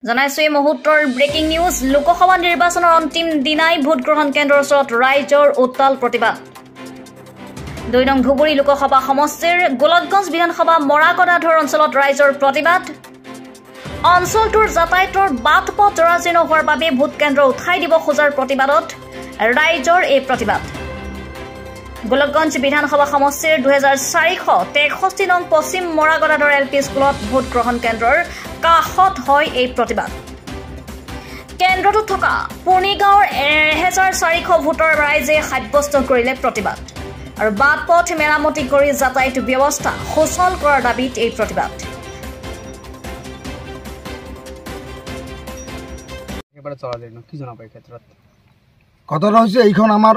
জানাইছো এই মুহূৰ্তৰ breaking news Lok Sabha নিৰ্বাচনৰ অন্তিম দিনাই ভোট গ্ৰহণ কেন্দ্ৰৰ ওচৰত ৰাইজৰ উত্তাল প্ৰতিবাদ ২ নং ধুবুৰী লোকসভা সমষ্টিৰ গোলকগঞ্জ বিধানসভা মৰাকদাধৰ অঞ্চলত ৰাইজৰ প্ৰতিবাদ অঞ্চলটোৰ যাতায়াতৰ বাট-পথ জৰাজীৰ্ণ হোৱাৰ বাবে ভোট কেন্দ্ৰ উঠাই দিব খোজাৰ প্ৰতিবাদত ৰাইজৰ এই প্ৰতিবাদ গোলকগঞ্জ বিধানসভা সমষ্টিৰ 2463 নং পশ্চিম মৰাকদাধৰ এলপি স্কুলত ভোট গ্ৰহণ কেন্দ্ৰৰ কাষত হয় এই প্ৰতিবাদ কেন্দ্ৰটোত থকা পুৰ্ণিগাঁৱৰ 1400 ভোটৰ ৰাইজে সাব্যস্ত কৰিলে প্ৰতিবাদ আৰু বাট-পথ মেৰামতি কৰি যাতায়াত ব্যৱস্থা সুচল কৰাৰ দাবীত এই প্ৰতিবাদ কথাটা হৈছে এইখন আমাৰ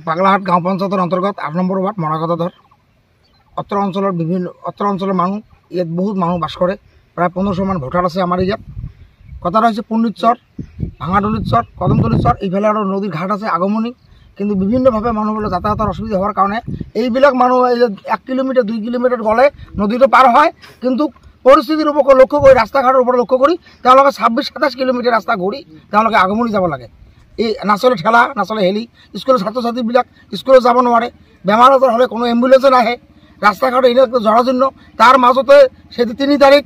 পাগলাহাট গাঁও পঞ্চায়তৰ অন্তৰ্গত 8 নম্বৰ ৱাৰ্ড মৰাকদাধৰ অত্ৰ অঞ্চলৰ মানুহ ইয়াত বহুত মানুহ বাস কৰে প্ৰায় 1500 মান ভোটাৰ আছে আমাৰ ইয়াত কথাটা হৈছে পুণ্ডিতচৰ ভাঙাদলিতচৰ কদমতলিতচৰ এইফালে আৰু নদীৰ ঘাট আছে আগমনী কিন্তু বিভিন্নভাৱে মানুহবোৰে যাতায়াতৰ অসুবিধা হোৱাৰ কাৰণে এইবিলাক মানুহ 1 কিলোমিটাৰ 2 কিলোমিটাৰ গ'লে নদীটো পাৰ হয় কিন্তু পৰিস্থিতিৰ ওপৰত লক্ষ্য কৰি ৰাস্তা ঘাটৰ ওপৰত লক্ষ্য কৰি তেওঁলোকে 26-27 কিলোমিটাৰ ৰাস্তা ঘূৰি তেওঁলোকে আগমনী যাব লাগে এই নাচলে ঠেলা নাচলে হেলি স্কুলৰ ছাত্ৰ-ছাত্ৰীবিলাক স্কুলত যাব নোৱাৰে বেমাৰ আজাৰ হ'লে কোনো এম্বুলেন্স নাহে ৰাস্তা ঘাট এনে জৰাজীৰ্ণ তাৰ মাজতে সেই 3 তাৰিখ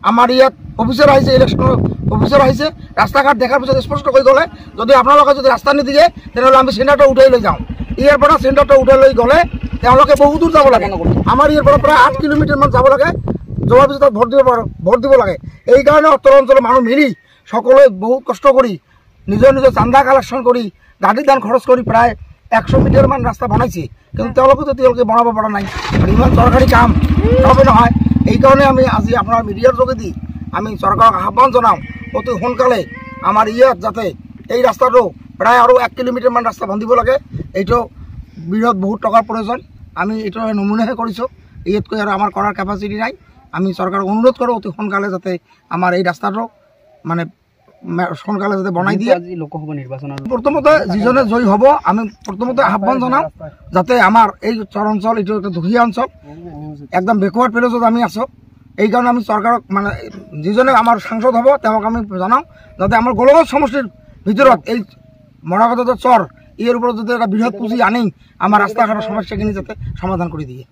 আমাৰ ইয়াত অফিচাৰ আহিছে ইলেকশ্যনৰ অফিচাৰ আহিছে ৰাস্তা ঘাট দেখাৰ পিছত স্পষ্ট কৰি গ'লে যদি আপোনালোকে যদি ৰাস্তা নিদিয়ে তেনেহ'লে আমি চেণ্টাৰটো উঠাই লৈ যাওঁ ইয়াৰ পৰা চেণ্টাৰটো উঠাই লৈ গ'লে তেওঁলোকে বহু দূৰ যাব লাগে আমাৰ ইয়াৰ পৰা প্ৰায় 8 কিলোমিটাৰমান যাব লাগে যোৱাৰ পিছত ভোট দিব লাগে এই কাৰণে উত্তৰ অঞ্চলৰ মানুহ মিলি সকলোৱে বহুত কষ্ট কৰি নিজৰ চান্দা কালেকশ্যন কৰি গাড়ী দান খৰচ কৰি প্ৰায় 100 মিটাৰমান ৰাস্তা বনাইছে কিন্তু তেওঁলোকে বনাব পৰা নাই আৰু ইমান চৰকাৰী কাম হবে নহয় এই কাৰণে আমি আজি আপোনাৰ মিডিয়াৰ যোগেদি আমি চৰকাৰক আহ্বান জনাওঁ অতি সোনকালে আমাৰ ইয়াত যাতে এই ৰাস্তাটো প্ৰায় আৰু 1 কিলোমিটাৰমান ৰাস্তা বন্ধিব লাগে এইটো বৃহৎ বহুত টকাৰ প্ৰয়োজন আমি এইটো নমুনাহে কৰিছোঁ ইয়াতকৈ আৰু আমাৰ কৰাৰ কেপাচিটি নাই আমি চৰকাৰক অনুৰোধ কৰোঁ অতি সোনকালে যাতে আমাৰ এই ৰাস্তাটো মানে সোনকালে যাতে বনাই দিয়ে আজি লোকসভা নিৰ্বাচনত প্ৰথমতে যিজনে জয়ী হ'ব আমি প্ৰথমতে আহ্বান জনাওঁ যাতে আমাৰ এই অঞ্চল এইটো এটা দুখীয়া অঞ্চল একদম বেকৱাৰ্ড ভিলেজত আমি আছোঁ এই কাৰণে আমি চৰকাৰক মানে যিজনে আমাৰ সাংসদ হ'ব তেওঁক আমি জনাওঁ যাতে আমাৰ গোলকগঞ্জ সমষ্টিৰ ভিতৰত এই মৰাকদাধৰ চৰ ইয়াৰ ওপৰত যাতে এটা বৃহৎ পুঁজি আনি আমাৰ ৰাস্তা ঘাটৰ সমস্যাখিনি যাতে সমাধান কৰি দিয়ে